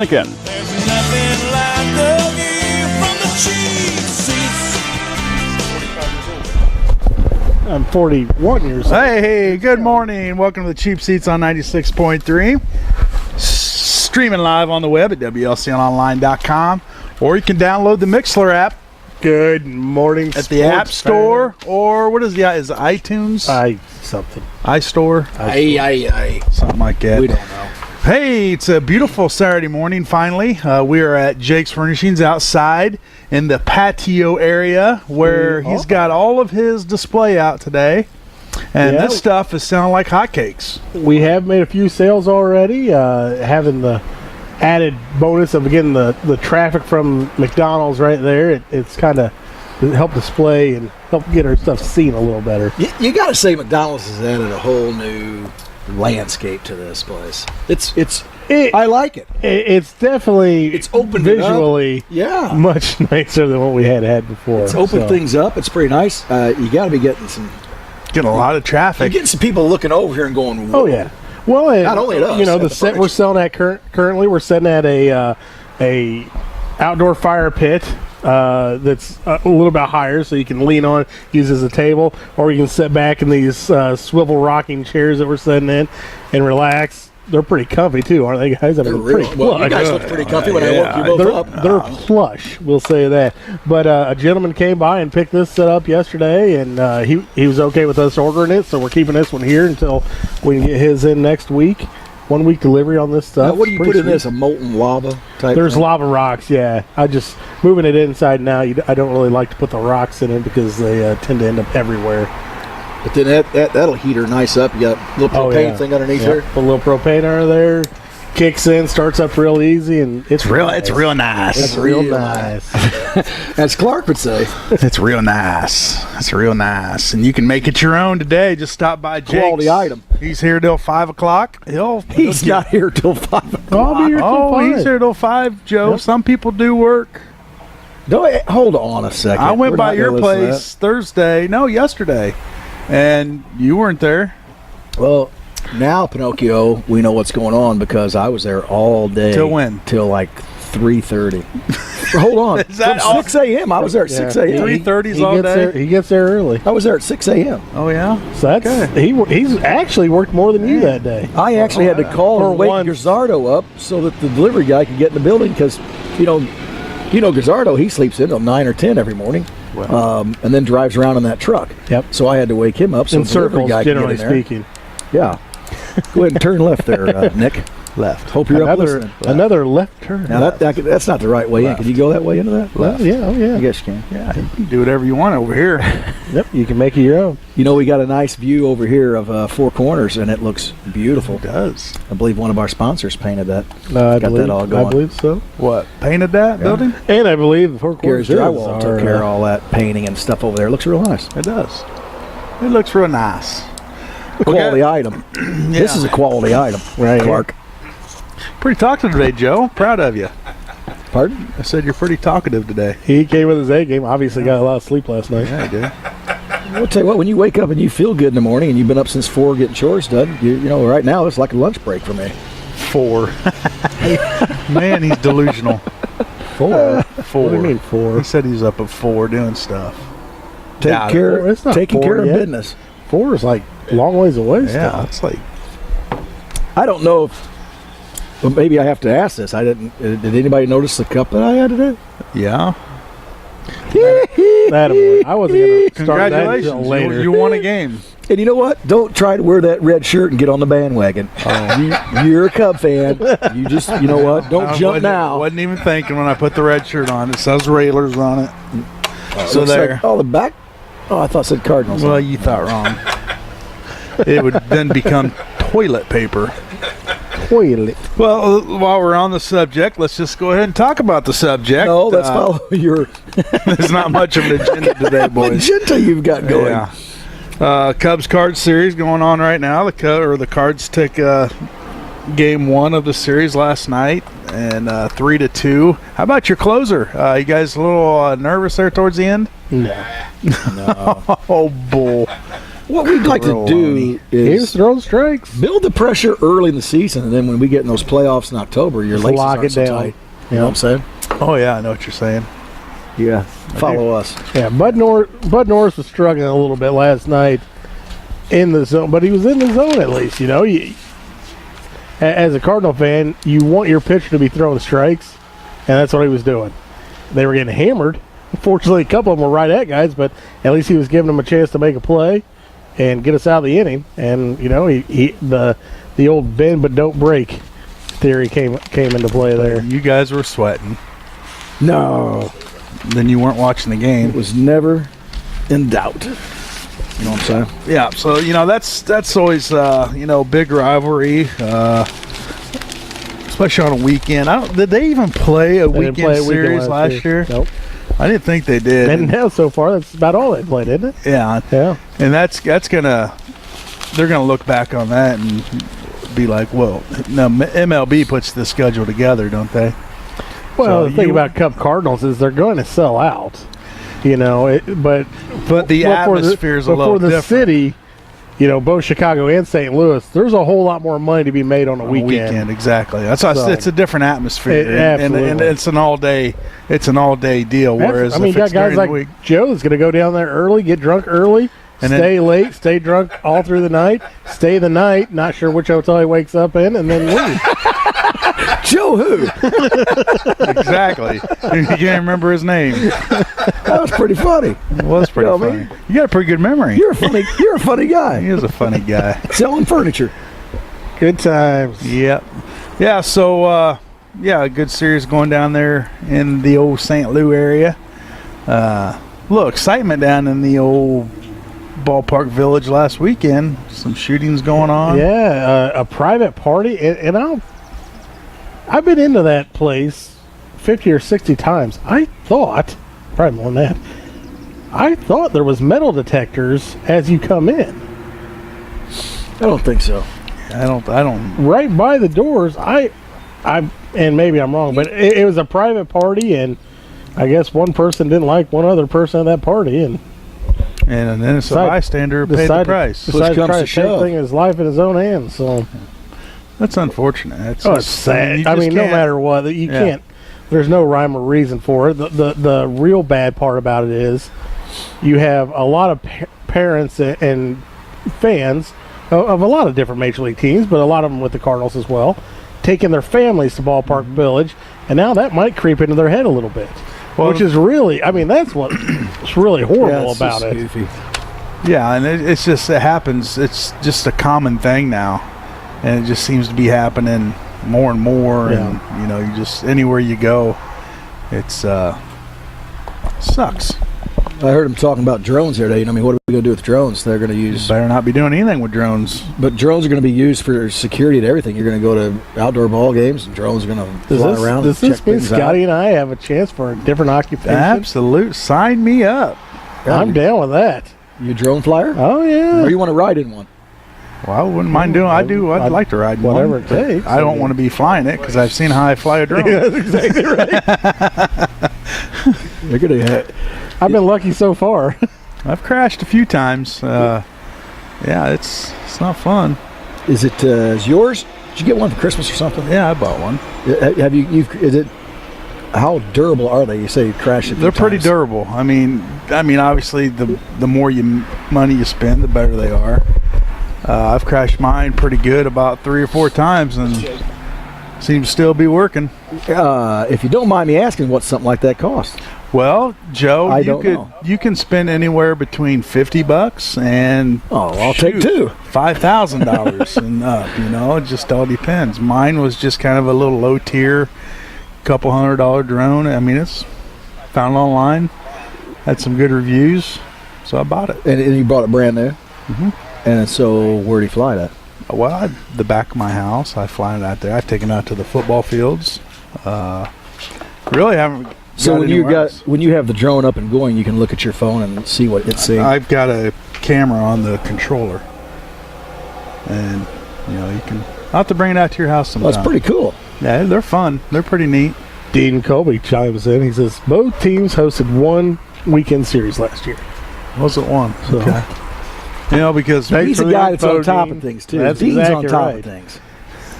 Again. There's nothing like the view from the cheap seats. I'm 41 years old. Hey, good morning. Welcome to the Cheap Seats on 96.3. Streaming live on the web at WLCNonline.com, or you can download the Mixler app. Good morning. At the App Store, or what is is it iTunes? iStore? Something like that. We don't know. Hey, it's a beautiful Saturday morning, finally. We are at Jake's Furnishings outside in the patio area where he's got all of his display out today. And this stuff is selling like hotcakes. We have made a few sales already, having the added bonus of getting the traffic from McDonald's right there. It's kind of helped display and help get our stuff seen a little better. You got to say McDonald's has added a whole new landscape to this place. I like it. It's definitely opened visually much nicer than what we had before. It's opened things up. It's pretty nice. You got to be getting a lot of traffic. You're getting some people looking over here and going, whoa. Oh yeah. Well, not only us, the set we're selling at currently, we're setting at a outdoor fire pit that's a little bit higher, so you can lean on, use as a table, or you can sit back in these swivel rocking chairs that we're setting in and relax. They're pretty comfy too, aren't they, guys? They're pretty plush. Well, you guys look pretty comfy when I woke you both up. They're plush, we'll say that. But a gentleman came by and picked this set up yesterday, and he was okay with us ordering it, so we're keeping this one here until we can get his in next week. 1 week delivery on this stuff. Now, what do you put in this? A molten lava type? There's lava rocks, yeah. I just moving it inside now. I don't really like to put the rocks in it because they tend to end up everywhere. But then that'll heat her nice up. You got a little propane thing underneath her. Put a little propane under there. Kicks in, starts up real easy, and it's real nice. It's real nice. It's real nice. As Clark would say. It's real nice. It's real nice. And you can make it your own today. Just stop by Jake's. Quality item. He's here till 5 o'clock. He's not here till 5 o'clock. I'll be here till 5. He's here till 5, Joe. Yep. Some people do work. Hold on a second. I went by your place yesterday, and you weren't there. Well, now, Pinocchio, we know what's going on because I was there all day. Till when? Till like 3:30. Hold on. Is that From 6 a.m. I was there at 6 a.m. 3:30's all day? He gets there early. I was there at 6 a.m. Oh, yeah? So that's he's actually worked more than you that day. I actually had to call and wake Gazzardo up so that the delivery guy could get in the building because, Gazzardo, he sleeps in till 9 or 10 every morning. And then drives around in that truck. Yep. So I had to wake him up so in the delivery circles, guy could get in there. generally speaking. Yeah. Go ahead and turn left there, Nick. Left. Hope you're up listening. Another left turn. Now that's not the right way in. Can you go that way into that? Well, yeah. I guess you can. Yeah, you can do whatever you want over here. Yep, you can make it your own. We got a nice view over here of Four Corners, and it looks beautiful. It does. I believe one of our sponsors painted that. I going. believe so. What? Painted that building? And I believe Four Gary's Corners Drywall took care of all that painting and stuff over there. It looks real nice. It does. It looks real nice. A quality item. This is a quality item, right, Clark. Pretty talkative today, Joe. Proud of you. Pardon? I said you're pretty talkative today. He came with his A game. Obviously got a lot of sleep last night. Yeah, I did. I'll tell you what, when you wake up and you feel good in the morning and you've been up since 4 getting chores done, right now it's like a lunch break for me. 4. Man, he's delusional. 4? 4. What do you mean 4? He said he's up at 4 doing stuff. Taking care of business. 4 is like a long ways away. Yeah, it's like. I don't know if. Well, maybe I have to ask this. Did anybody notice the cup that I had today? Yeah. I wasn't going to start that Congratulations. until later. You won a game. And you know what? Don't try to wear that red shirt and get on the bandwagon. You're a Cub fan. You just, you know what? Don't jump now. Wasn't even thinking when I put the red shirt on. It says Railers on it. So there. Like, the back. Oh, I thought it said Cardinals. Well, you thought wrong. It would then become toilet paper. Toilet. Well, while we're on the subject, let's just go ahead and talk about the subject. No, let's follow your. There's not much of an agenda today, boys. Agenda you've got going. Yeah. Cubs Cards series going on right now. The Cards took game 1 of the series last night, and 3-2. How about your closer? You guys a little nervous there towards the end? No. Oh, bull. What we'd like to do He's is throwing strikes. build the pressure early in the season, and then when we get in those playoffs in October, your Just laces lock aren't it so down. tight. You know what I'm saying? Oh yeah, I know what you're saying. Yeah. Follow us. Yeah, Bud Norris was struggling a little bit last night in the zone, but he was in the zone at least. You know, as a Cardinal fan, you want your pitcher to be throwing strikes, and that's what he was doing. They were getting hammered. Fortunately, a couple of them were right at guys, but at least he was giving them a chance to make a play and get us out of the inning. And you know, the old bend but don't break theory came into play there. You guys were sweating. No. Then you weren't watching the game. It was never in doubt. You know what I'm saying? Yeah, so that's always big rivalry, especially on a weekend. Did they even play a weekend series last year? Nope. I didn't think they did. And now so far, that's about all they played, isn't it? Yeah, Yeah. and they're gonna look back on that and be like, well, no, MLB puts the schedule together, don't they? Well, So the thing about Cub Cardinals is they're going to sell out, you know. But the atmosphere is a little for the different. city, you know, both Chicago and St. Louis, there's a whole lot more money to be made on a weekend. Exactly. That's why it's a different atmosphere, and it's an all day deal. Whereas you if got it's guys during like the week, Joe that's going to go down there early, get drunk early, And stay late, stay drunk all through the night, stay the night, not sure which hotel he wakes up in, and then leave. Joe who? exactly. You can't remember his name. That was pretty funny. It was pretty You know what I funny. mean? You got a pretty good memory. You're a funny He guy. is a funny guy. Selling furniture. Good times. Yep. Yeah, so, a good series going down there in the old St. Louis area. Little excitement down in the old ballpark village last weekend. Some shootings going on. Yeah, a private party, and I've been into that place 50 or 60 times. I thought, probably more than that, I thought there was metal detectors as you come in. I don't think so. I don't. Right by the doors, I and maybe I'm wrong, but it was a private party, and I guess one person didn't like one other person at that party, and And then it's a bystander who paid the price. Decided to comes try to to take shove. his life in his own hands. So That's unfortunate. it's sad. you I just mean, no can't- matter what, you can't. There's no rhyme or reason for it. The real bad part about it is you have a lot of parents and fans of a lot of different Major League teams, but a lot of them with the Cardinals as well, taking their families to Ballpark Village, and now that might creep into their head a little bit. Well, which is really, I mean, that's what's really horrible it's about just it. goofy. Yeah, and it happens. It's just a common thing now, and it just seems to be happening more and more. Yeah. And you just anywhere you go, it's sucks. I heard him talking about drones the other day. I mean, what are we going to do with drones? They're going to use, Better not be doing anything with drones. but drones are going to be used for security and everything. You're going to go to outdoor ball games, and drones are going to fly around. Does and this check mean things out. Scotty and I have a chance for a different occupation? Absolute. Sign me up. I'm down with that. You a drone flyer? Oh yeah. Or you want to ride in one? Well, I wouldn't mind doing. I'd like to ride in Whatever one. it takes. I don't want to be flying it because I've seen how I fly a drone. That's exactly right. They're going to. I've been lucky so far. I've crashed a few times. It's not fun. Is it is yours? Did you get one for Christmas or something? Yeah, I bought one. Have you? Is it? How durable are they? You say you crashed it. They're pretty durable. I mean, obviously, the more money you spend, the better they are. I've crashed mine pretty good about 3 or 4 times, and seems to still be working. If you don't mind me asking, what something like that costs? Well, Joe, I don't know. you can spend anywhere between $50 and I'll take 2. $5,000 and up. It just all depends. Mine was just kind of a little low tier, couple $100 drone. I mean, it's found online, had some good reviews, so I bought it. And you bought it brand new. Mm-hmm. And so, where do you fly that? Well, the back of my house, I fly it out there. I've taken it out to the football fields. Really haven't. So got when you have the drone up and going, you can look at your phone and see what it's seeing. I've got a camera on the controller, and you can. I'll have to bring it out to your house sometime. That's pretty cool. Yeah, they're fun. They're pretty neat. Dean Colby chimes in. He says both teams hosted one weekend series last year. Was it one? So, Okay. Because he's a guy that's on top of things too. That's Dean's exactly on top right. of things.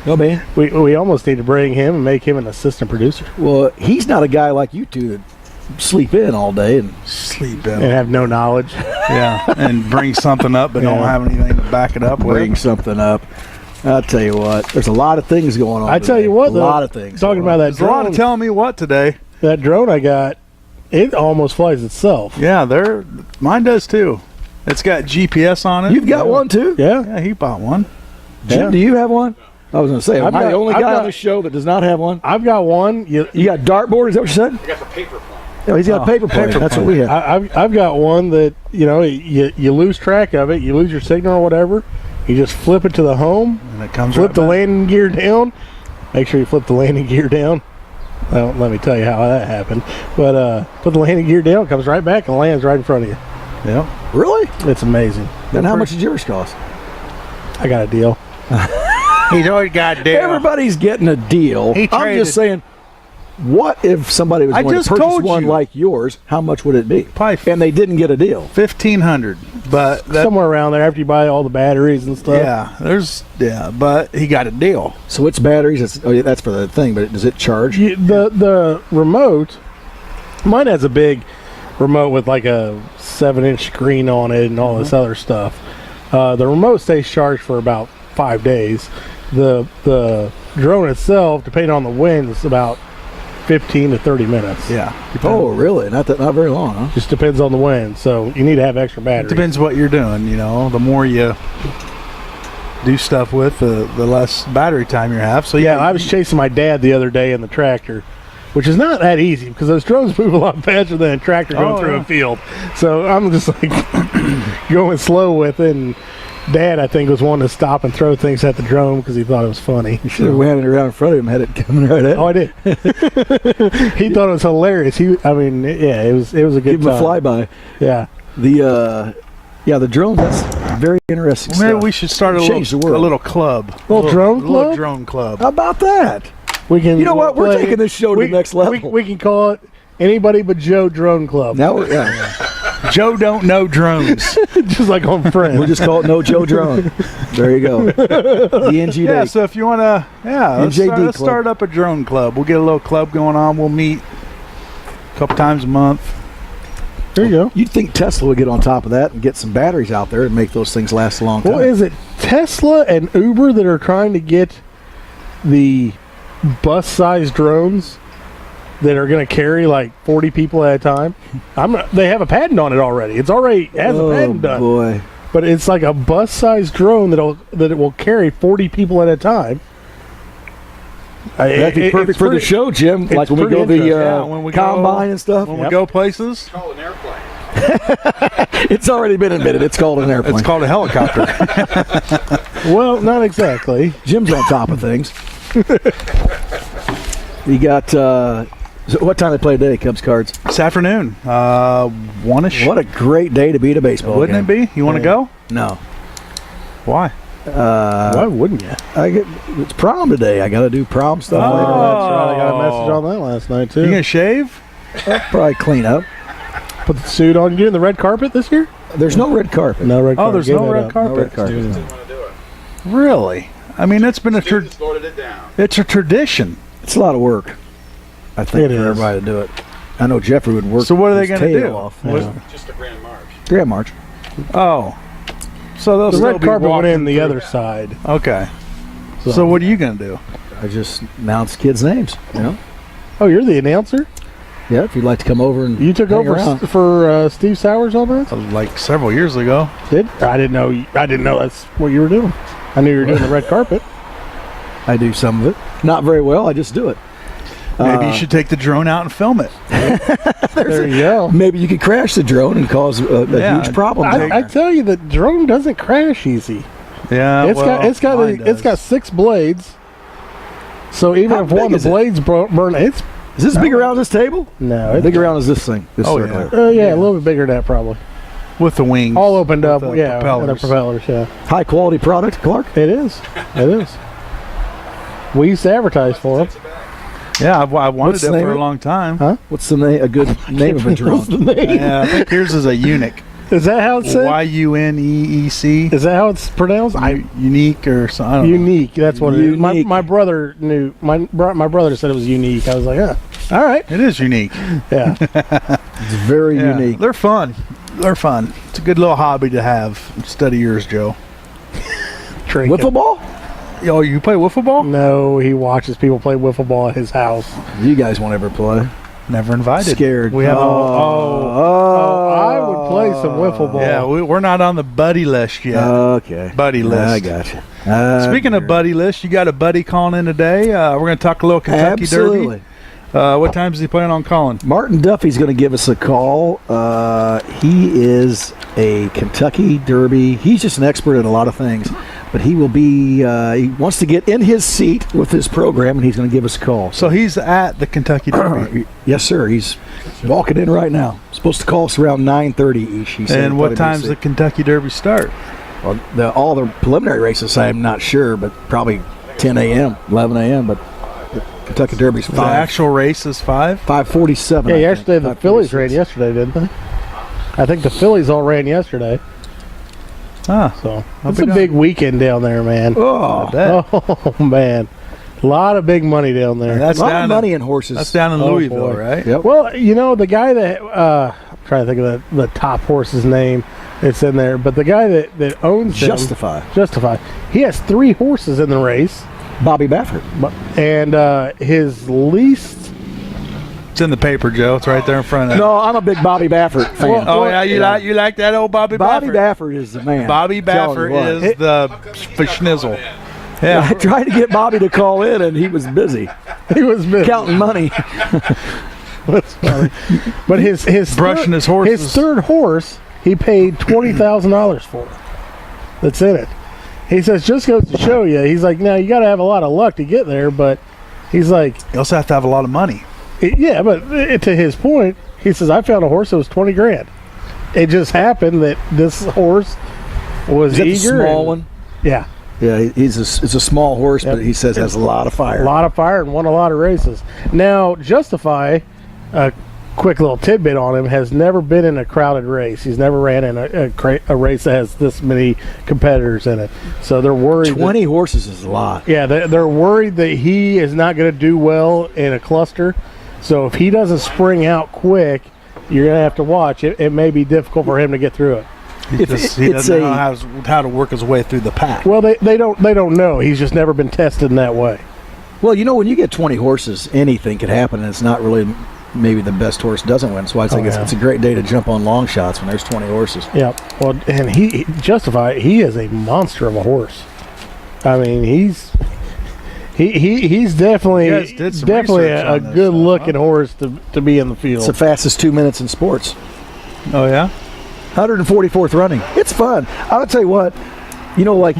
No, man. We almost need to bring him and make him an assistant producer Well, he's not a guy like you two that sleep in all day and sleep and in. have no knowledge. Yeah, and bring something up but don't Yeah. have anything to back it up bring with. something up. I'll tell you what. There's a lot of things going on. I tell today. you what, a though, lot of things. talking going about on. that There's a lot of drone, telling me what today. that drone I got, it almost flies itself. Yeah, mine does too. It's got GPS on it. You've got one too. Yeah. Yeah, he bought one. Jim, Yeah. do you have one? I was going to say, am I the only guy on this show that does not have one? I've got one. You got dartboard? Is that what you said? I got the paper plane. Yeah, he's got a paper plane. That's what we have. I've got one that, you lose track of it, you lose your signal or whatever, you just flip it to the home, And it comes flip right the back. landing gear down. Make sure you flip the landing gear down. Well, let me tell you how that happened. But put the landing gear down, it comes right back and lands right in front of you. Yep. Really? It's amazing. Then how much did yours cost? I got a deal. He's always got a deal. Everybody's getting a deal. He I'm traded- just saying, what if somebody was I going just to purchase told one you. like yours? How much would it be? Probably And they didn't get a deal. 1,500. But that, Somewhere around there after you buy all the batteries and stuff. but he got a deal. So it's batteries. That's for the thing, but does it charge? The remote, mine has a big remote with like a 7-inch screen on it and all this other stuff. The remote stays charged for about 5 days. The drone itself, depending on the wind, is about 15 to 30 minutes. Yeah. Oh, really? Not very long, huh? Just depends on the wind, so you need to have extra It batteries. depends what you're doing, The more you do stuff with, the less battery time you have. So Yeah, I was chasing my dad the other day in the tractor, which is not that easy because those drones move a lot faster than a tractor going through a field. So I'm just like going slow with it. And Dad, I think, was wanting to stop and throw things at the drone because he thought it was funny. You should have waved it around in front of him, had it coming right at him. Oh, I did. He thought it was hilarious. It was a good Give him a time. flyby. Yeah. The drone, that's very interesting Maybe stuff. we should start a Change the world. little club. Little drone little club? drone club. How about that? We can. You know what? We're play- taking this show to the next level. We can call it Anybody But Joe Drone Club. Now we're Joe don't know drones. Just like on Friends. we'll just call it No Joe Drone. There you go. DNG Yeah, Day. so if you want to, let's NJD club. start up a drone club. We'll get a little club going on. We'll meet a couple times a month. There you go. You'd think Tesla would get on top of that and get some batteries out there and make those things last a long time. Well, is it Tesla and Uber that are trying to get the bus-sized drones that are going to carry like 40 people at a time? They have a patent on it already. It has a patent done. Boy. But it's like a bus-sized drone that it will carry 40 people at a time. That'd be perfect for the show, Jim. Like when we pretty go to the interesting. Yeah, when we combine and stuff. When we go places, Call an airplane. It's already been admitted. It's called an airplane. it's called a helicopter. Well, not exactly. Jim's on top of things. You got so what time they play today, Cubs Cards? This afternoon, one-ish. What a great day to be at a baseball Wouldn't game. it be? You want to go? No. Why? Why wouldn't you? It's prom today. I got to do prom stuff Oh. later on. That's right. I got a message on that last night, too. You gonna shave? Probably clean up. Put the suit on. You doing the red carpet this year? There's no red carpet. No red carpet. There's Give no that red up. carpet. No red carpet. Didn't want to do it. Really? I mean, it's been a Students voted it down. it's a tradition. It's a lot of work, I think, It for is. everybody to do it. I know Jeffrey would work. So what are they his gonna tail do? off. Yeah. What- Just a grand march. Grand March. Oh, so they'll The still red be carpet went walking in the through. other side. Okay. So what are you gonna do? I just announce kids' names. You know. Oh, you're the announcer? Yeah, if you'd like to come over and You took hang over around. for Steve Sowers on that? Like several years ago. I didn't know. I didn't know that's what you were doing. I knew you were doing the red carpet. I do some of it. Not very well. I just do it. Maybe you should take the drone out and film it. There you go. Maybe you could crash the drone and cause a Yeah. huge problem. down I there. tell you, the drone doesn't crash easy. Yeah, It's got 6 blades. So even How if one big of is the it? blades burn, it's Is this big around this table? no, Big around as this thing. This Oh, circle. yeah. a little bit bigger than that probably. with the wings, All opened with up, the yeah, propellers. and the propellers, yeah. High quality product, Clark. It is. It is. We used to advertise for them. Yeah, I wanted What's it the name for of a it? long time. Huh? What's the name? A good name of a drone. What's the name? Yeah, I think yours is a eunuch. Is that how it's said? Yuneec. Is that how it's pronounced? Unique or something. Unique. That's what it is. Unique. My brother knew. My brother said it was unique. I was like, all right. It is unique. Yeah. It's very Yeah. unique. They're fun. They're fun. It's a good little hobby to have. Study yours, Joe. Wiffle ball? Oh, you play wiffle ball? No, he watches people play wiffle ball at his house. You guys won't ever play. Never invited. Scared. We have. I would play some wiffle ball. Yeah, we're not on the buddy list yet. Okay. Buddy list. I got you. Speaking of buddy list, you got a buddy calling in today. We're going to talk a little Kentucky Absolutely. Derby. What time is he planning on calling? Martin Duffy's going to give us a call. He is a Kentucky Derby. He's just an expert in a lot of things. But he will be, he wants to get in his seat with this program, and he's going to give us a call. So he's at the Kentucky Derby. Yes, sir. He's walking in right now. Supposed to call us around 9:30 ish. He said. And what time's the Kentucky Derby start? Well, all the preliminary races, I'm not sure, but probably 10 a.m., 11 a.m., but the Kentucky Derby's The actual race is 5? 5:47. Yeah, I yesterday think. the Phillies 5:46. ran yesterday, didn't they? I think the Phillies all ran yesterday. Ah, So I'll it's be a down. big weekend down there, man. Oh, I bet. Oh man, a lot of big money down there. That's a lot down of money in horses. That's down in Oh, Louisville, boy. right? Yep. Well, you know the guy that I'm trying to think of the top horse's name. It's in there, but the guy that owns them, Justify. he has 3 horses in the race, Bobby Baffert. and his least. It's in the paper, Joe. It's right there in front of No, I'm a big Bobby Baffert fan. Oh, yeah, you like that old Bobby Bobby Baffert? Baffert is the man. Bobby Tell you what. Baffert is the schnizzle. Yeah. I tried to get Bobby to call in, and he was busy He was missing. counting money. That's funny. But his Brushing his horses. His third horse, he paid $20,000 for. That's in it. He says, just goes to show you. He's like, now you got to have a lot of luck to get there, but he's like, You also have to have a lot of money. yeah, but to his point, he says, I found a horse that was 20 grand. It just happened that this horse was Is that the eager. small one? Yeah. Yeah, it's a small horse, Yep. but he says has a lot of fire. A lot of fire and won a lot of races. Now, Justify, a quick little tidbit on him, has never been in a crowded race. He's never ran in a race that has this many competitors in it. So they're worried. 20 horses is a lot. Yeah, they're worried that he is not going to do well in a cluster. So if he doesn't spring out quick, you're going to have to watch. It may be difficult for him to get through it. He doesn't know how to work his way through the pack. Well, they don't know. He's just never been tested in that way. Well, you know, when you get 20 horses, anything could happen, and it's not really maybe the best horse doesn't win. So I think it's a great day to jump on long shots when there's 20 horses. Yeah. Well, and he he is a monster of a horse. I mean, he's definitely You guys did some definitely research a on this, good looking horse to be in the field. It's the fastest 2 minutes in sports. Oh, yeah? 144th running. It's fun. I'll tell you what, you know, like,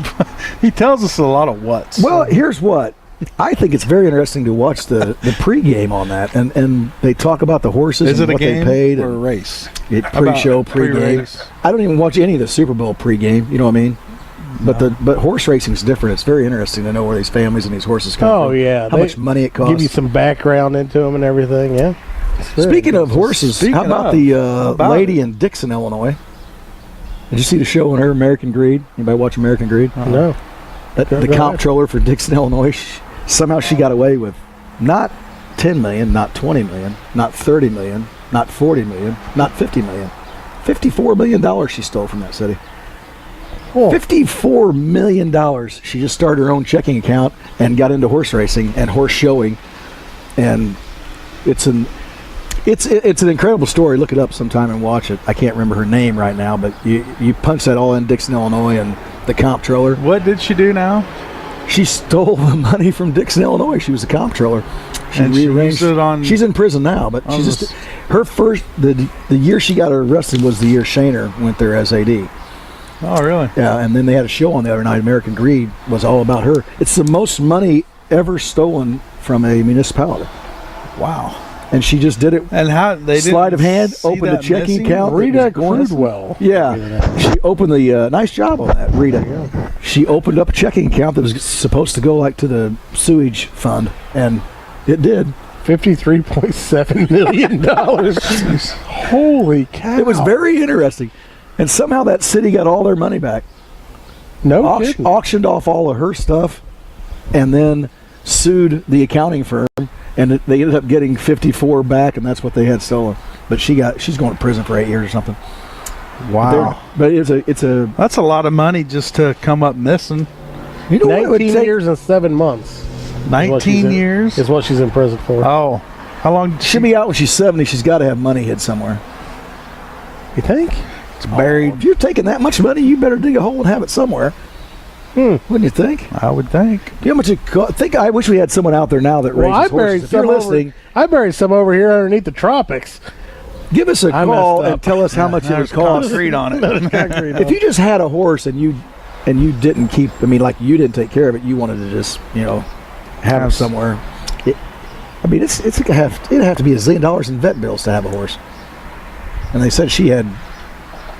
He tells us a lot of what's. well, here's what. I think it's very interesting to watch the pregame on that, and they talk about the horses Is and it a what game they paid. or a and race? pre-show, About pregame. pre-race? I don't even watch any of the Super Bowl pregame. You know what I mean? But horse racing is different. It's very interesting to know where these families and these horses come from. Oh yeah, How much money it costs. Give you some background into them and everything. Yeah. Speaking of horses, Speaking how about of, the about lady it. in Dixon, Illinois? Did you see the show on her, American Greed? Anybody watch American Greed? No. The Go comptroller for Dixon, Illinois, somehow she got away with not 10 million, not 20 million, not 30 million, not 40 million, not 50 million. $54 million she stole from that city. Cool. $54 million. She just started her own checking account and got into horse racing and horse showing. And it's an incredible story. Look it up sometime and watch it. I can't remember her name right now, but you punch that all in Dixon, Illinois, and the comptroller. What did she do now? She stole the money from Dixon, Illinois. She was a comptroller. And she used it on. She's in prison now, but on she just her first the year she got arrested was the year Shaner went there as AD. Oh, really? Yeah, and then they had a show on the other night. American Greed was all about her. It's the most money ever stolen from a municipality. Wow. And she just did it. And how they didn't Sleight of hand, see opened a that checking missing? account. Rita It was going- Crudwell. Yeah, she opened the nice job on that, Rita. She opened up a checking account that was supposed to go like to the sewage fund, and it did. $53.7 million. Holy cow. It was very interesting. And somehow that city got all their money back. No kidding. Auctioned off all of her stuff, and then sued the accounting firm, and they ended up getting 54 back, and that's what they had stolen. But she's going to prison for 8 years or something. Wow. But it's a That's a lot of money just to come up missing. you know what it would 19 take. years and 7 months. 19 years? Is what she's in prison for. Oh. How long did She'll be out when she's 70. She's got to have money hid somewhere. You think? It's buried? If you're taking that much money, you better dig a hole and have it somewhere. Wouldn't you think? I would think. Do you know how much it cost? I wish we had someone out there now that raises I horses. buried If you're some listening, I buried some over here underneath the tropics. give us a I call messed up. and tell us how much it would There's cost. concrete on it. If you just had a horse and you didn't keep, I mean, like you didn't take care of it, you wanted to just, have it somewhere. It'd have to be $1 zillion in vet bills to have a horse. And they said she had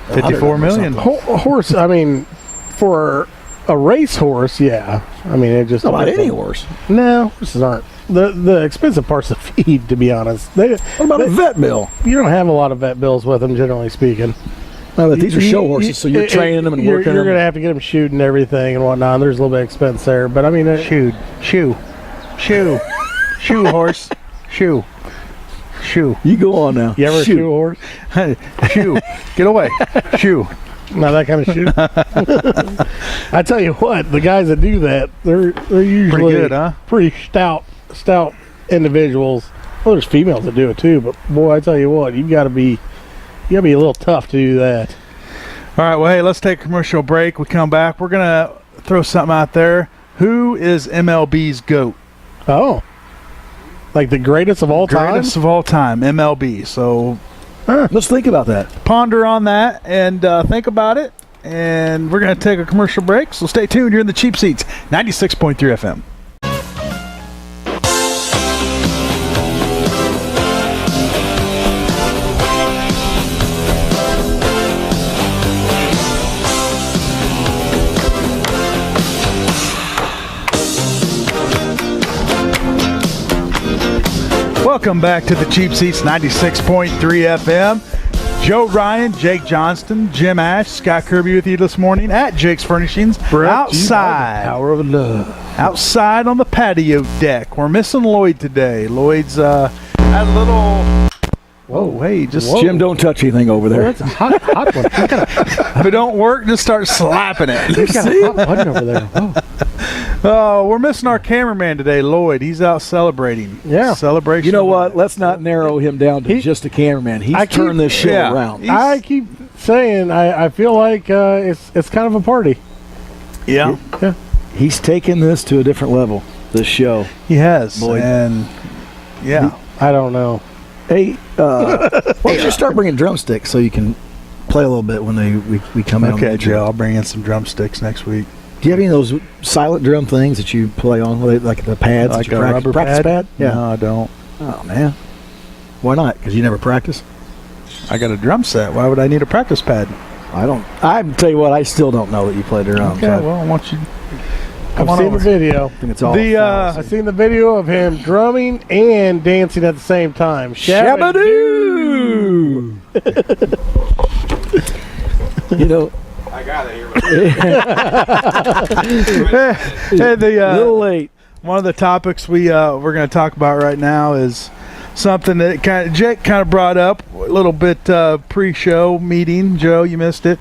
54 million. Horse, I mean, for a race horse, yeah. I mean, it just Not about depends any on- horse. No, horses aren't. The expensive part's the feed, to be honest. What about a vet bill? You don't have a lot of vet bills with them, generally speaking. No, but these are show horses, so you're training them and you're, working You're going to them. have to get them shoed and everything and whatnot. There's a little bit of expense there, but I mean, Shoe, horse. Shoe. You go on now. you ever Shoot. shoe a horse? Shoe. Get away. Shoe. Not that kind of shoe. I tell you what, the guys that do that, they're usually Pretty good, huh? pretty stout individuals. Well, there's females that do it too, but boy, I tell you what, you got to be a little tough to do that. All right, well, hey, let's take a commercial break. We come back. We're going to throw something out there. Who is MLB's GOAT? Oh, like the greatest of all time? Greatest of all time, MLB. So Let's think about that. ponder on that and think about it. And we're going to take a commercial break. So stay tuned. You're in the Cheap Seats, 96.3 FM. Welcome back to the Cheap Seats, 96.3 FM. Joe Ryan, Jake Johnston, Jim Ash, Scott Kirby with you this morning at Jake's Furnishings. Outside. Power of love. Outside on the patio deck. We're missing Lloyd today. Lloyd's had a little... Whoa, hey, just... Whoa. Jim, don't touch anything over Well, there. that's a hot one. If it don't work, just start slapping it. He's got a hot button over there. Oh. Oh, we're missing our cameraman today, Lloyd. He's out celebrating. Yeah. Celebration. You know what? Let's not narrow him down to just a cameraman. He's turned this show around. I keep saying I feel like it's kind of a party. Yeah. He's taken this to a different level, this show. He has. Lloyd. And, yeah. I don't know. Hey, why don't you start bringing drumsticks so you can play a little bit when we come in? Okay, Joe. I'll bring in some drumsticks next week. Do you have any of those silent drum things that you play on, like the pads? Like that you a rubber practice pad? Yeah. No, I don't. Oh, man. Why not? Because you never practice? I got a drum set. Why would I need a practice pad? I don't. I tell you what, I still don't know that you play drums. Okay, well, I want you... I've on seen over. the video. I think it's all The, fallacy. I've seen the video of him drumming and dancing at the same time. Shabadoo! You know, I got it here. Hey, a little late. one of the topics we're going to talk about right now is something that Jake kind of brought up a little bit pre-show meeting. Joe, you missed it.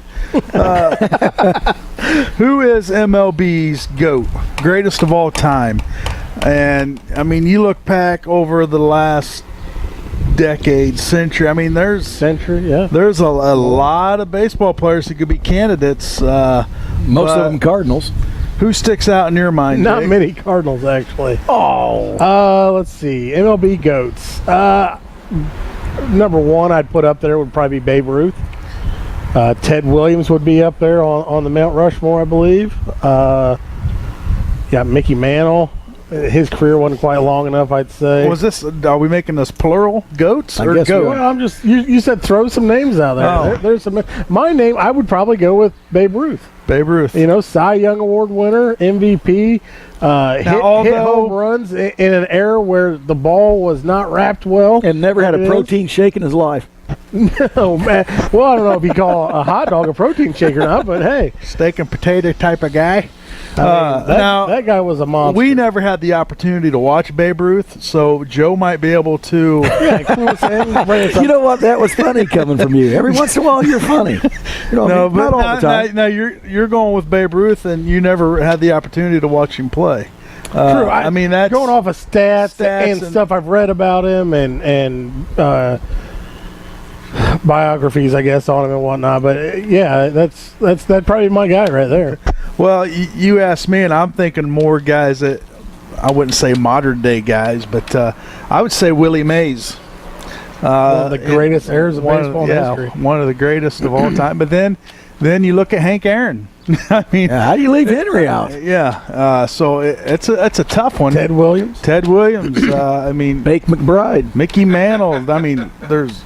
Who is MLB's GOAT, greatest of all time? And I mean, you look back over the last decade, century. I mean, there's Century, yeah. a lot of baseball players who could be candidates. Most of them Cardinals. Who sticks out in your mind? Not Jake? many Cardinals, actually. Oh. Let's see. MLB GOATs. Number one I'd put up there would probably be Babe Ruth. Ted Williams would be up there on the Mount Rushmore, I believe. Mickey Mantle. His career wasn't quite long enough, I'd say. Was this? Are we making this plural goats I or guess we goat? are. Well, I'm just you said throw some names out there. Oh. There's some. My name, I would probably go with Babe Ruth. Babe Ruth. You know, Cy Young Award winner, MVP, hit home runs in an era where the ball was not wrapped well. And never had a It is. protein shake in his life. Oh, man. Well, I don't know if you call a hot dog a protein shake or not, but hey, Steak and potato type of guy. that guy was a monster. We never had the opportunity to watch Babe Ruth, so Joe might be able to. You know what? That was funny coming from you. Every once in a while, you're funny. You know, No, I mean, not all the time. no, you're going with Babe Ruth, and you never had the opportunity to watch him play. True. I mean, that's going off of stats and and- stuff I've read about him and biographies, I guess, on him and whatnot. But yeah, that's probably my guy right there. Well, you asked me, and I'm thinking more guys that I wouldn't say modern day guys, but I would say Willie Mays. One of the greatest heirs of baseball history. One of the greatest of all time. But then you look at Hank Aaron. I mean, Yeah, how do you leave Henry out? yeah. So it's a tough one. Ted Williams. I mean, Bake McBride. Mickey Mantle. I mean, there's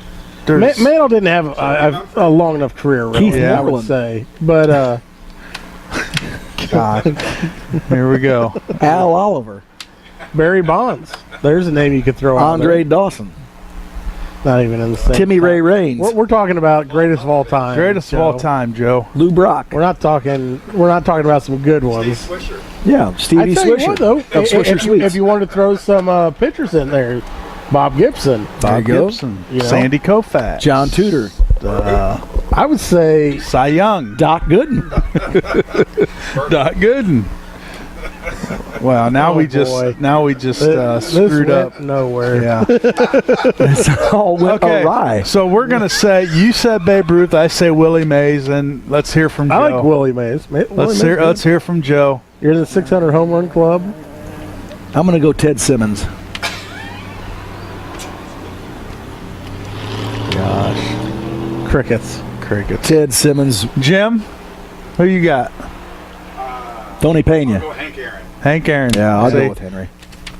Mantle didn't have a long enough career, really, Keith I would Moreland. say. But God. Here we go. Al Oliver. Barry Bonds. There's a name you could throw out Andre there. Dawson. Not even in the same. Timmy Ray Raines. We're talking about greatest of all time. Greatest of all Joe. time, Joe. Lou Brock. We're not talking about some good ones. Swisher. Yeah, Stevie I tell you Swisher. what, though, Of Swisher Sweets. if you wanted to throw some pitchers in there, Bob Gibson, There you go. Gibson. You know? Sandy Koufax. John Tudor. I would say Cy Young. Doc Gooden. Doc Gooden. Well, now Oh, we boy. just this screwed went up. nowhere. Yeah. It's all went Okay. awry. So we're gonna say you said Babe Ruth, I say Willie Mays, and let's hear from Joe. I like Willie Mays. Let's hear from Joe. You're in the 600 home run club. I'm going to go Ted Simmons. Crickets. Ted Simmons. Jim, who you got? Tony Pena. Go Hank Aaron. Hank Aaron. Yeah, I'll See, go with Henry.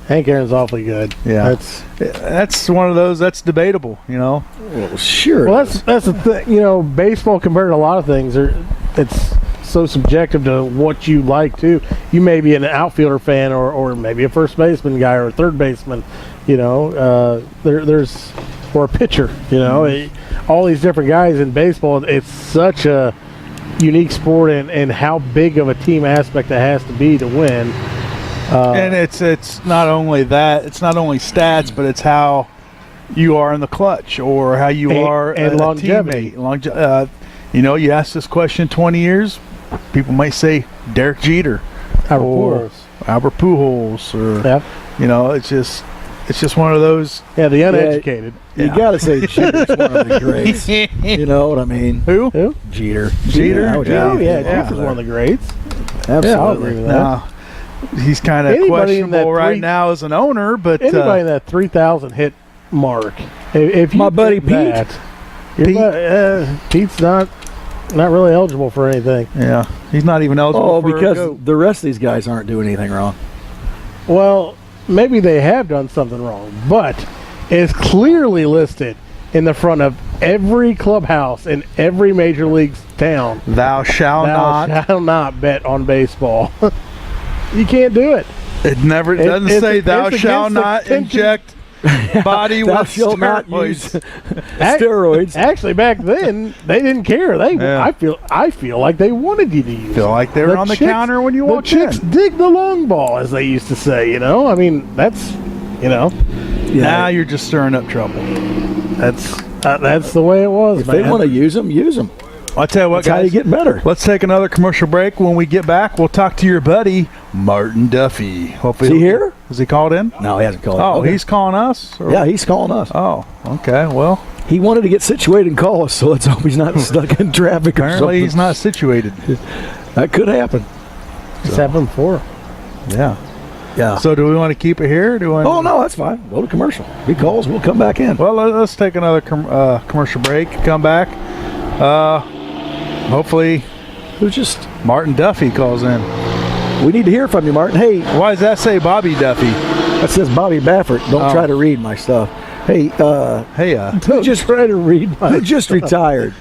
Hank Aaron's awfully good. Yeah. That's one of those that's debatable. You know. Well, sure. Well, that's the thing. You know, baseball compared to a lot of things, it's so subjective to what you like too. You may be an outfielder fan, or maybe a first baseman guy, or a third baseman. You know, there's or a pitcher. You know, all these different guys in baseball. It's such a unique sport, and how big of a team aspect it has to be to win. And it's not only that. It's not only stats, but it's how you are in the clutch, or how you are and a longevity. teammate. You know, you ask this question 20 years, people might say Derek Jeter, or Albert Pujols, or Yeah, you know, it's just one of those. yeah, the uneducated. You got to say Jeter's one of the greats. You know what I mean? Who? Jeter. Jeter? I would Yeah. Oh agree yeah, with Jeter's that. one of the greats. Absolutely. Yeah, I'll agree with that. No, he's kind of Anybody in that questionable right three- now as an owner, but Anybody in that 3,000 hit mark, if you My buddy hit Pete. that, Pete's not really eligible for anything. yeah, he's not even eligible Oh, for a because goat. the rest of these guys aren't doing anything wrong. Well, maybe they have done something wrong, but it's clearly listed in the front of every clubhouse in every major league town. Thou shalt not. Thou shall not bet on baseball. You can't do it. It never doesn't it's- say it's thou against shall the not tension- inject body Thou with shalt not steroids. use steroids. Actually, back then they didn't care. Yeah. I feel like they wanted you to use. Feel it. like they were on the chicks- counter when you the walked chicks in. dig the long ball, as they used to say. You know, I mean that's, you know, Now you're just stirring up trouble. that's the way it was. If they want to use them, use them. I'll tell you what, That's how you guys. get better. Let's take another commercial break. When we get back, we'll talk to your buddy Martin Duffy. Hopefully, Is he here? Is he called in? No, he hasn't called. Oh, Okay. he's calling us. Or- Yeah, he's calling us. Oh, okay. Well, He wanted to get situated and call us, so let's hope he's not stuck in traffic or apparently something. he's not situated. That could happen. It's happened before. Yeah. Yeah. So, do we want to keep it here? Or do we want Oh, no, that's fine. Go to commercial. If he calls, we'll come back in. Well, let's take another commercial break. Come back. Hopefully, Who's just... Martin Duffy calls in. We need to hear from you, Martin. Hey, Why does that say Bobby Duffy? that says Bobby Baffert. Don't Oh. try to read my stuff. Hey, Hey, who just Try to read who just retired?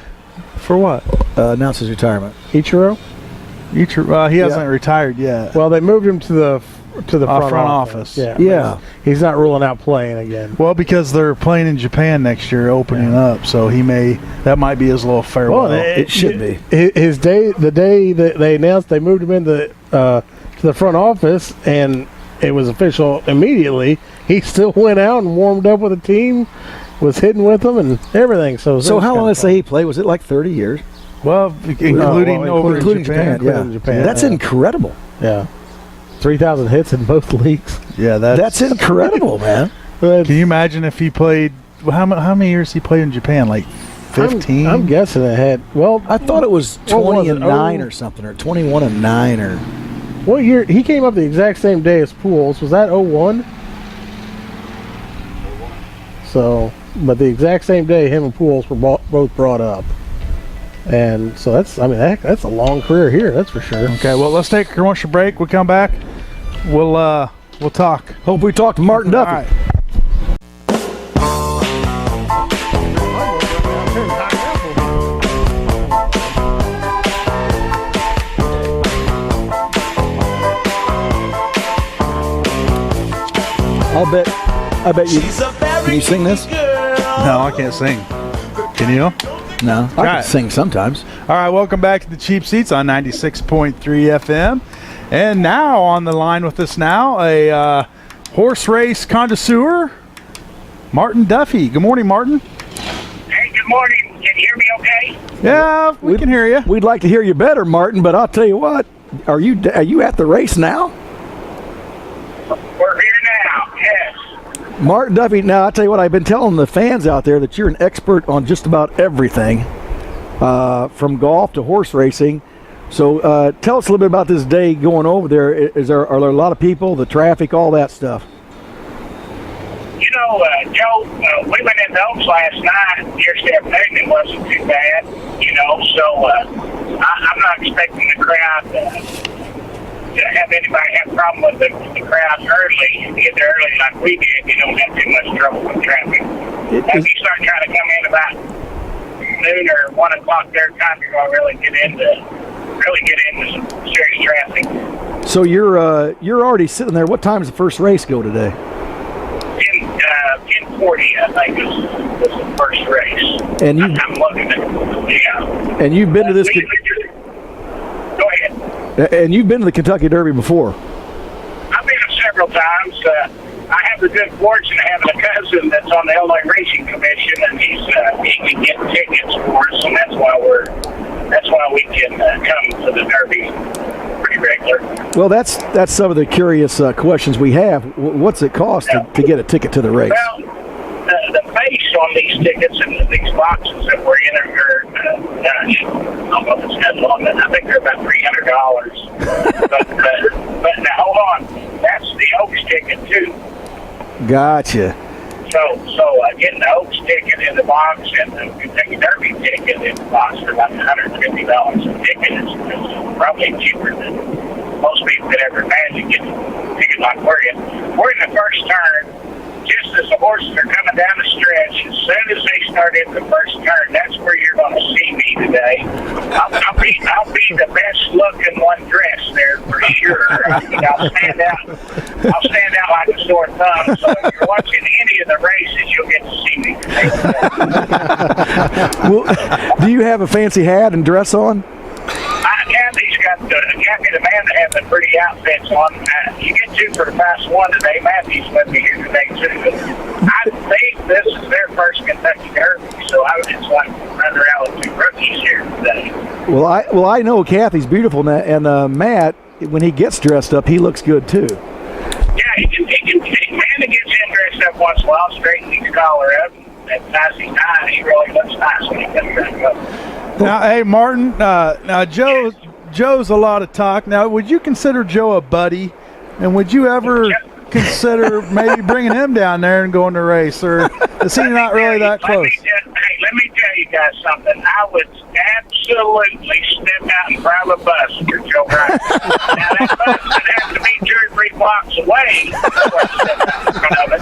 for what? Announced his retirement. Ichiro. He hasn't retired yet. Well, they moved him to the to the front office. Yeah. Yeah. He's not ruling out playing again. Well, because they're playing in Japan next year, opening up, so that might be his little farewell. Well, It should be. The day that they announced they moved him into to the front office, and it was official immediately. He still went out and warmed up with the team, was hitting with them and everything. So how long did they say he played? Was it like 30 years? Well, including over in Japan. Yeah. Japan. That's incredible. Yeah. 3,000 hits in both leagues. Yeah, That's incredible, man. But Can you imagine if he played? How many years he played in Japan? Like 15. I'm guessing it had. Well, I thought it was What was 20 it? and 9 or something, or 21 and 9 or. what year he came up the exact same day as Pools? Was that 01? So, but the exact same day, him and Pools were both brought up, and so that's a long career here. That's for sure. Okay, well, let's take a commercial break. We'll come back. We'll talk. Hope we talked to Martin Duffy. All right. I bet you. Can you sing this? No, I can't sing. Can you? No, I Try can it. sing sometimes. All right, welcome back to the Cheap Seats on 96.3 FM. And now on the line with us now, a horse race connoisseur, Martin Duffy. Good morning, Martin. Hey, good morning. Can you hear me okay? Yeah, we can hear you. We'd like to hear you better, Martin, but I'll tell you what. Are you at the race now? We're here now, yes. Martin Duffy, now I'll tell you what, I've been telling the fans out there that you're an expert on just about everything, from golf to horse racing. So tell us a little bit about this day going over there. Are there a lot of people, the traffic, all that stuff? You know, Joe, we went in Oaks last night. Yesterday afternoon, it wasn't too bad, so I'm not expecting the crowd to have anybody have a problem with the crowd early. If you get there early like we did, you don't have too much trouble with traffic. If you start trying to come in about noon or 1 o'clock their time, you're going to really get into some serious traffic. So you're already sitting there. What time does the first race go today? 10:40, I think, is the first race. And I'm looking at yeah. And you've been to this. Go ahead. And you've been to the Kentucky Derby before. I've been several times. I have the good fortune of having a cousin that's on the Illinois Racing Commission, and he can get tickets for us, and that's why we can come to the Derby pretty regular. Well, that's some of the curious questions we have. What's it cost to get a ticket to the race? Well, the base on these tickets and these boxes that we're in are I don't know if it's got on it. I think they're about $300. but now hold on, that's the Oaks ticket too. Gotcha. So getting the Oaks ticket in the box and the Kentucky Derby ticket in the box for about $150 a ticket is probably cheaper than most people could ever imagine getting a ticket like we're in. We're in the first turn. Just as the horses are coming down the stretch, as soon as they start in the first turn, that's where you're going to see me today. I'll be the best looking one dressed there for sure. I mean, I'll stand out like a sore thumb. So if you're watching any of the races, you'll get to see me today. Well, do you have a fancy hat and dress on? Kathy's got Kathy the man that has the pretty outfits on. You get two for the past one today. Matthew's with me here today too. I think this is their first Kentucky Derby, so I would just like to run around with two rookies here today. Well, I know Kathy's beautiful, and Matt, when he gets dressed up, he looks good too. Yeah, Amanda gets him dressed up once in a while, straightens his collar up, and ties his tie. He really looks nice when he comes dressed up. Now, hey, Martin, now Joe's a lot of talk. Now, would you consider Joe a buddy? And would you ever consider maybe bringing him down there and going to race? Or is he not really that close? Let me tell you guys something. I would absolutely step out and grab a bus for Joe Ryan. Now, that bus would have to be 2 or 3 blocks away before I step out in front of it.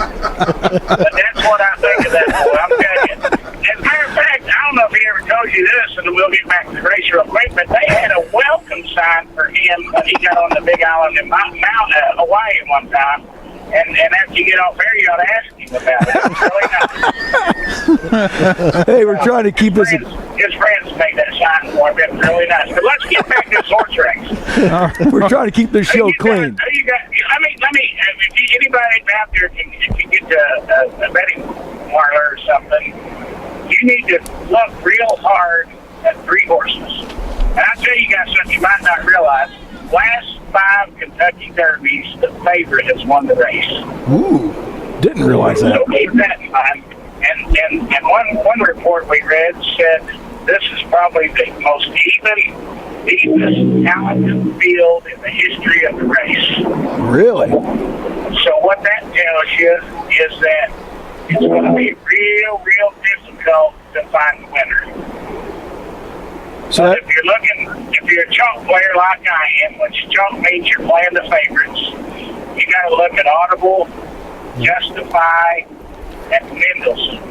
But that's what I think of that boy. I'm telling you. As a matter of fact, I don't know if he ever told you this, and we'll get back to the race real quick, but they had a welcome sign for him him when he got on the Big Island in Hawaii one time. And after you get off there, you ought to ask him about it. It's really nice. Hey, we're trying to keep this. His friends made that sign for him. It's really nice. But let's get back to this horse race. We're trying to keep this show clean. Let me. If anybody out there can get to a betting parlor or something, you need to look real hard at 3 horses. And I'll tell you guys something you might not realize. Last 5 Kentucky Derbies, the favorite has won the race. Ooh, didn't realize that. So keep that in mind. And one report we read said this is probably the most deepest talented field in the history of the race. Really? So what that tells you is that it's going to be real difficult to find the winner. So But if you're a chalk player like I am, which chalk means you're playing the favorites, you got to look at Audible, Justify, and Mendelssohn.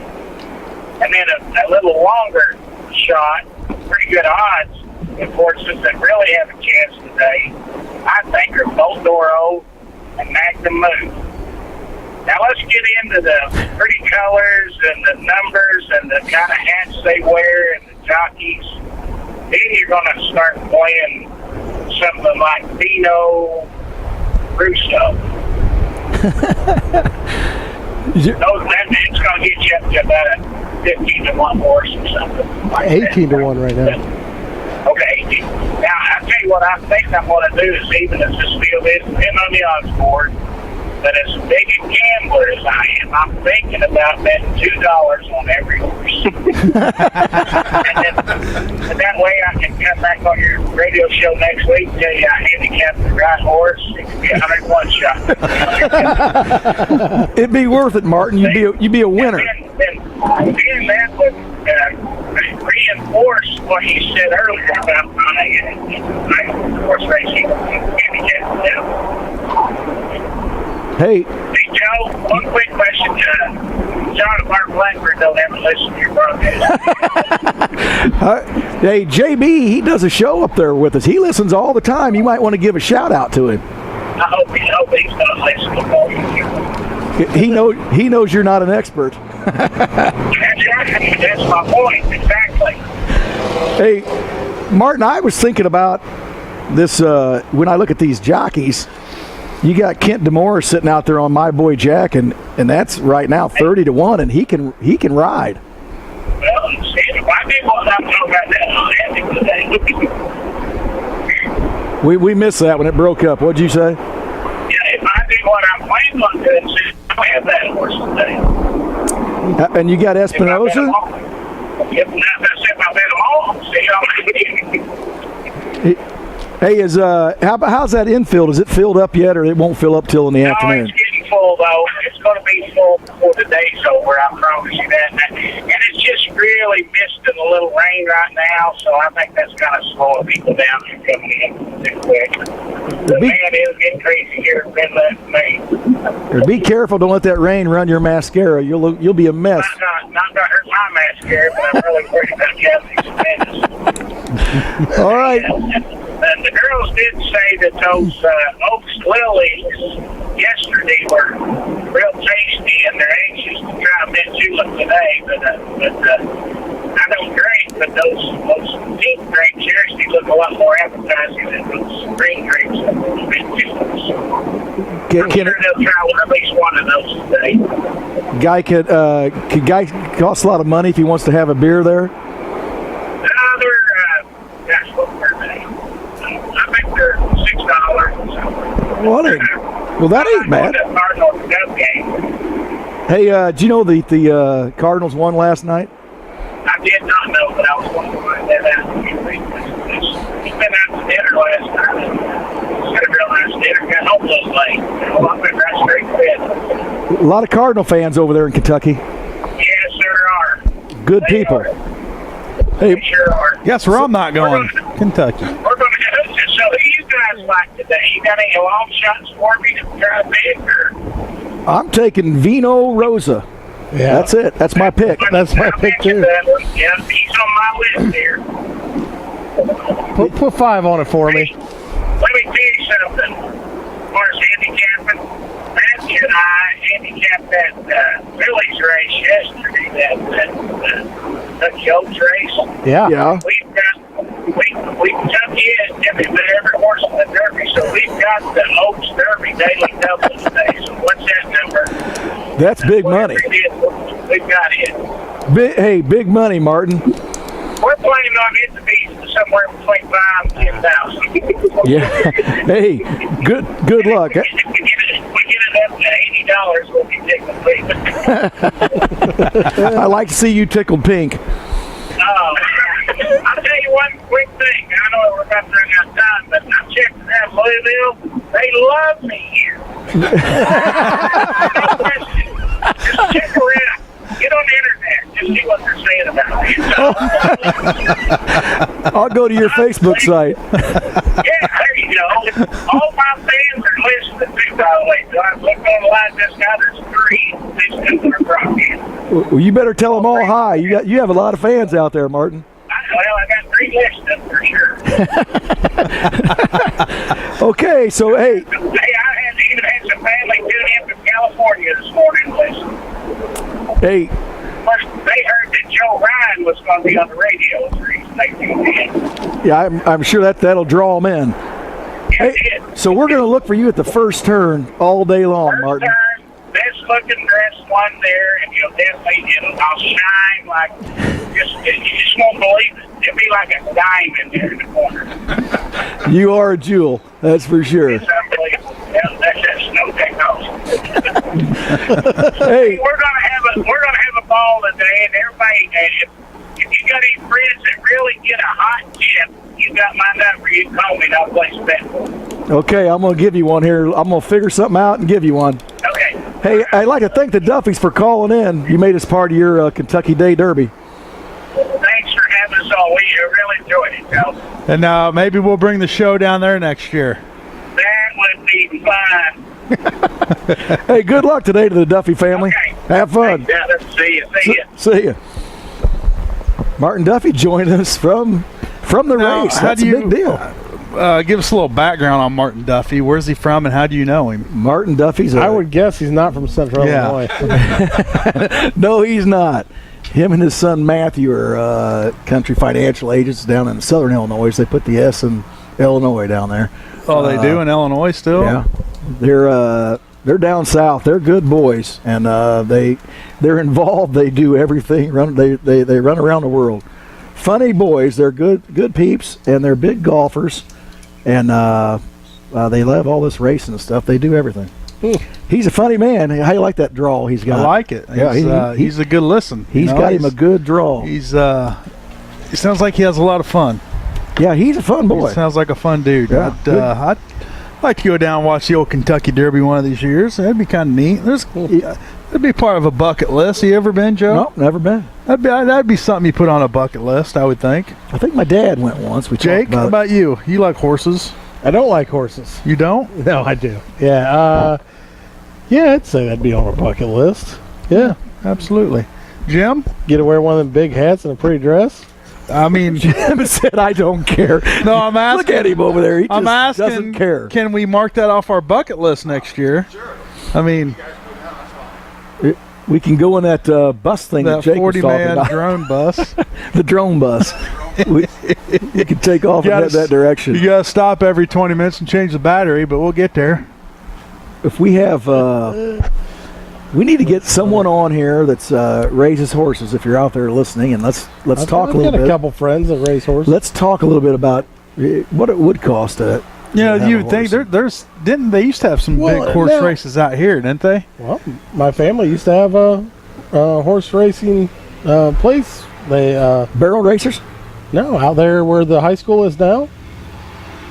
And then a little longer shot, pretty good odds, in horses that really have a chance today, I think, are Boldoro and Magnum Move. Now let's get into the pretty colors and the numbers and the kind of hats they wear and the jockeys. Then you're going to start playing something like Vino Russo. It's going to get you up to about a 15-to-1 horse or something. Like 18-to-1 right now. Okay, 18. Now, I'll tell you what I think I'm going to do is, even as this field is, depending on the odds board, but as big a gambler as I am, I'm thinking about betting $2 on every horse. and that way I can come back on your radio show next week and tell you I handicapped the right horse. It could be a 101 shot. it'd be worth it, Martin. You'd be a winner. And that would reinforce what you said earlier about horse racing handicapped now. Hey, Joe, one quick question. John and Mark Blackburn don't ever listen to your broadcast. hey, JB, he does a show up there with us. He listens all the time. You might want to give a shout out to him. I hope he's not listening to He knows you're not an expert. That's my point, exactly. Hey, Martin, I was thinking about this when I look at these jockeys. You got Kent DeMore sitting out there on My Boy Jack, and that's right now 30-to-1, and he can ride. Well, see, if I did what I'm talking about that, I'll We missed that when it broke up. What'd you say? Yeah, if I did what I'm planning on doing, I'll have that horse today. And you got Espinosa? If I bet them all, see, Hey, how's that infield? Is it filled up yet, or it won't fill up till in the afternoon? It's getting full, though. It's going to be full before the day's over, I promise you that. And it's just really misting a little rain right now, so I think that's kind of slowing people down from coming in too quick. The man is getting crazy here in May. Be careful! Don't let that rain run your mascara. You'll be a mess. Not going to hurt my mascara, but I'm really worried about Kathy's. All right. And the girls did say that those Oaks Lilies yesterday were real tasty, and they're anxious to try a mint julep today. But I know great, but those pink grapes seriously look a lot more appetizing than those green grapes and those mint juleps. I'm sure they'll try at least one of those today. Could guy cost a lot of money if he wants to have a beer there? I think they're $6 or something. Well, that ain't bad. Hey, did you know the Cardinals won last night? I did not know, but I was going to find that out. He's been out to dinner last night. Had a real nice dinner. Got home a little late. Well, I've been right straight to bed. A lot of Cardinal fans over there in Kentucky. Yes, there are. Good people. Hey, sure are. Guess where I'm not going? Kentucky. We're going to. So, who you guys like today? You got any long shots for me to try to pick? I'm taking Vino Rosa. Yeah, that's it. That's my pick. That's my pick too. Yeah, he's on my list here. Put 5 on it for me. Well, something as far as handicapping. Matthew and I handicapped that Phillies race yesterday, that Oaks race. Yeah. Yeah. We took it, and we put every horse in the Derby, so we've got the Oaks Derby daily double today. So what's that number? That's big money. Whatever it is, we've got it. Big money, Martin. We're planning on it to be somewhere between 5,000 and 10,000. Yeah. Hey, good luck. If we get it up to $80, we'll be tickled pink. I like to see you tickled pink. I'll tell you one quick thing. I know we're about to run out of time, but I'm checking out Louisville. They love me here. No question. Just check around. Get on the internet. Just see what they're saying about me. I'll go to your Facebook site. Yeah, there you go. All my fans are listening to, by the way. So I looked online just now. There's 3 listening to our broadcast. Well, you better tell them all hi. You have a lot of fans out there, Martin. Well, I got 3 listening for sure. Okay, so hey, Hey, I even had some family tune in from California this morning to listen. hey, First, they heard that Joe Ryan was going to be on the radio. So they tuned in. yeah, I'm sure that'll draw them in. Yeah, Hey, it did. so we're gonna look for you at the first turn all day long, First Martin. turn, best looking dress one there, and you'll definitely, I'll shine like, you just won't believe it. It'll be like a diamond there in the corner. You are a jewel, that's for sure. It's unbelievable. Yeah, that's no technology. Hey, We're gonna have a ball today, and everybody. If you got any friends that really get a hot tip, you got my number. You can call me, and I'll place a bet for you. okay, I'm gonna give you one here. I'm gonna figure something out and give you one. Okay. Hey, I'd like to thank the Duffys for calling in. You made us part of your Kentucky Day Derby. Thanks for having us on. We really enjoyed it, Joe. And maybe we'll bring the show down there next year. That would be fun. Hey, good luck today to the Duffy family. Okay. Have fun. Thanks, Heather. See you. See ya. Martin Duffy joined us from the Now, race. how That's do a you- big deal. Give us a little background on Martin Duffy. Where's he from, and how do you know him? Martin Duffy's I would guess he's not from Central Yeah. Illinois. No, he's not. Him and his son Matthew are country financial agents down in southern Illinois. They put the S in Illinois down there. Oh, they do in Illinois still? Yeah, they're down south. They're good boys, and they're involved. They do everything. They run around the world. Funny boys. They're good peeps, and they're big golfers, and they love all this racing and stuff. They do everything. He's a funny man. How you like that draw he's got? I like it. Yeah, He's a good listen. He's got him a good draw. He sounds like he has a lot of fun. Yeah, he's a fun boy. He sounds like a fun dude. Yeah, I'd like to go down and watch the old Kentucky Derby one of these years. That'd be kind of neat. That'd be part of a bucket list. You ever been, Joe? Nope, never been. That'd be something you put on a bucket list, I would think. I think my dad went once. We Jake, talked how about about you? You like horses? I don't like horses. You don't? No, I do. Yeah. Yeah, I'd say that'd be on a bucket list. Yeah. Absolutely. Jim? Get to wear one of them big hats and a pretty dress. I mean, Jim said, "I don't care." no, I'm asking. Look at him over there. He I'm just asking, doesn't care. Can we mark that off our bucket list next year? Sure. I mean, We can go in that bus thing that that Jake was talking 40-man about. drone bus. The drone bus. we can take off and head that direction. You got to stop every 20 minutes and change the battery, but we'll get there. If we have, we need to get someone on here that's raises horses. If you're out there listening, and let's talk a little I've got bit. a couple friends that race horses. Let's talk a little bit about what it would cost to. Yeah, have you a would think horse. didn't they used to have some Well, big horse no. races out here, didn't they? Well, my family used to have a horse racing place. They Barrel racers. no out there where the high school is now.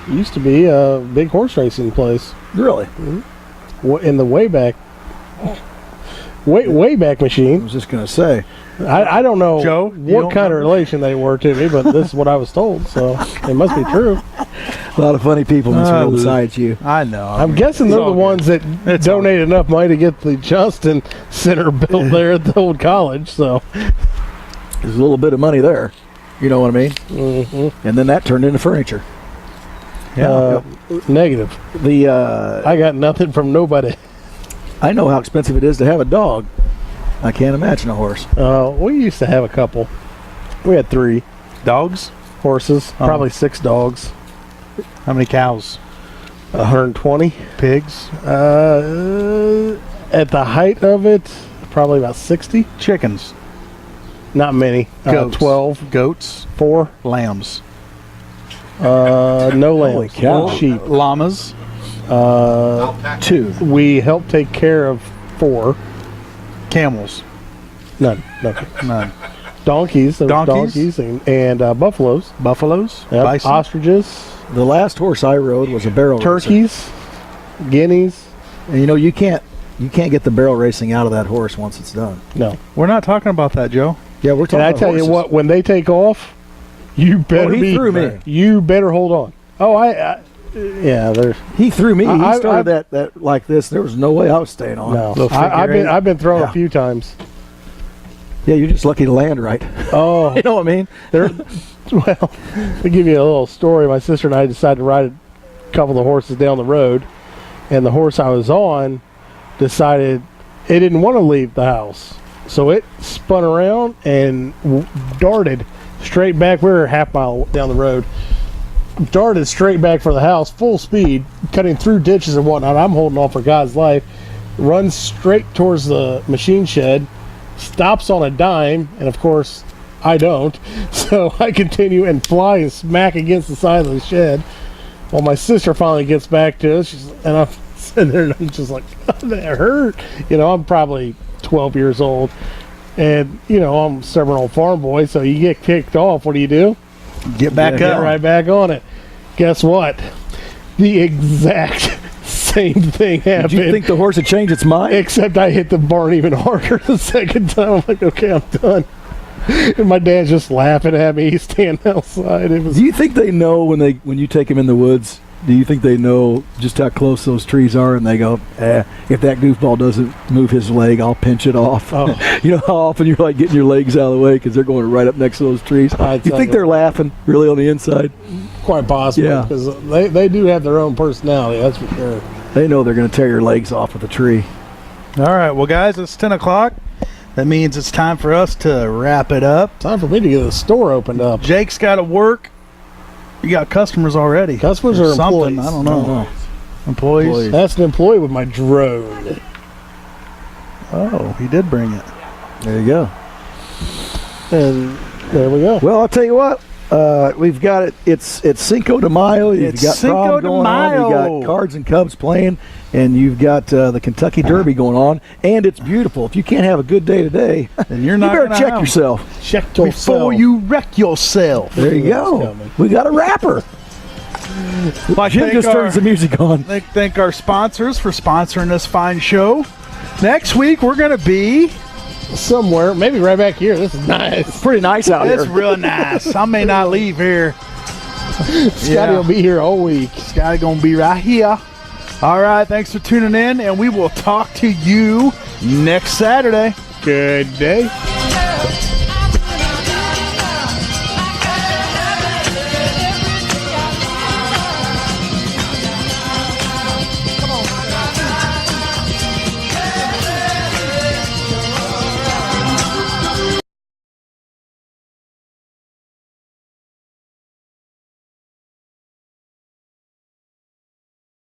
Used to be a big horse racing place Really? in the way back I machine. was just gonna say. I don't know Joe, you don't what kind of relation they were to me, but this is what I was told, so it must be true. A lot of funny people in this world besides you. I know. I'm guessing they're all the good. ones that It's all donated enough money to get the Johnston Center built there at the old college. So, There's a little bit of money there. You know what I mean? mm-hmm. And then that turned into furniture. Negative. I got nothing from nobody. I know how expensive it is to have a dog. I can't imagine a horse. We used to have a couple. We had 3 Dogs? horses, probably 6 dogs, How many cows? 120. Pigs? At the height of it, probably about 60. Chickens? Not many. Goats? 12. Goats? 4. Lambs? No lambs. Holy cow. Sheep. Llamas? 2. We helped take care of 4. Camels? None. Nothing. None. Donkeys. There was Donkeys? and buffaloes. Buffaloes? Yep. Bison? Ostriches. The last horse I rode was a barrel racer. Turkeys. Guineas. And you can't get the barrel racing out of that horse once it's done. No. We're not talking about that, Joe. Yeah, we're talking And I about tell horses. you what, when they take off, you better he threw me. You better hold on. Oh, yeah. There's He threw me. He I- started that like this. There was no way I was staying on. no. Little I've figure eight. been thrown Yeah. a few times. Yeah, you're just lucky to land right. Oh, You know what I mean? well, to give you a little story, my sister and I decided to ride a couple of the horses down the road, and the horse I was on decided it didn't want to leave the house, so it spun around and darted straight back. We were a half mile down the road. Darted straight back for the house, full speed, cutting through ditches and whatnot. I'm holding on for God's life. Runs straight towards the machine shed, stops on a dime, and of course, I don't. So I continue and fly and smack against the side of the shed. Well, my sister finally gets back to us, and I'm sitting there and I'm just like, that hurt. I'm probably 12 years old, and I'm a stubborn old farm boy. So you get kicked off. What do? Get back Get up. right back on it. Guess what? The exact same thing happened. Did you think the horse had changed its mind? Except I hit the barn even harder the second time. I'm like, okay, I'm done. And my dad's just laughing at me. He's standing outside. It was Do you think they know when you take them in the woods? Do you think they know just how close those trees are, and they go, if that goofball doesn't move his leg, I'll pinch it off? Oh. You know how often you're like getting your legs out of the way because they're going right up next to those trees? I You tell think you. they're laughing really on the inside? quite possible Yeah. because they do have their own personality. That's for sure. They know they're going to tear your legs off with a tree. All right, well, guys, it's 10 o'clock. That means it's time for us to wrap it up. Time for me to get the store opened up. Jake's got to work. You got customers already. Customers Or or something. employees? I don't know. Employees. That's an employee with my drone. Oh, he did bring it. There you go. And there we go. Well, I'll tell you what. We've got it. It's Cinco de Mayo. You've It's got Cinco prom de going on. Mayo. You got Cards and Cubs playing, and you've got the Kentucky Derby going on. And it's beautiful. If you can't have a good day today, And you're you not better gonna check have- yourself. Check Before yourself. you wreck yourself. There you go. coming. We got a rapper. Well, Jim just turns the music on. Thank our sponsors for sponsoring this fine show. Next week, we're going to be... somewhere, maybe right back here. This is nice. Pretty nice out It's here. real nice. I may not leave here. Scotty will be here all week. Scotty going to be right here. All right, thanks for tuning in, and we will talk to you next Saturday. Good day.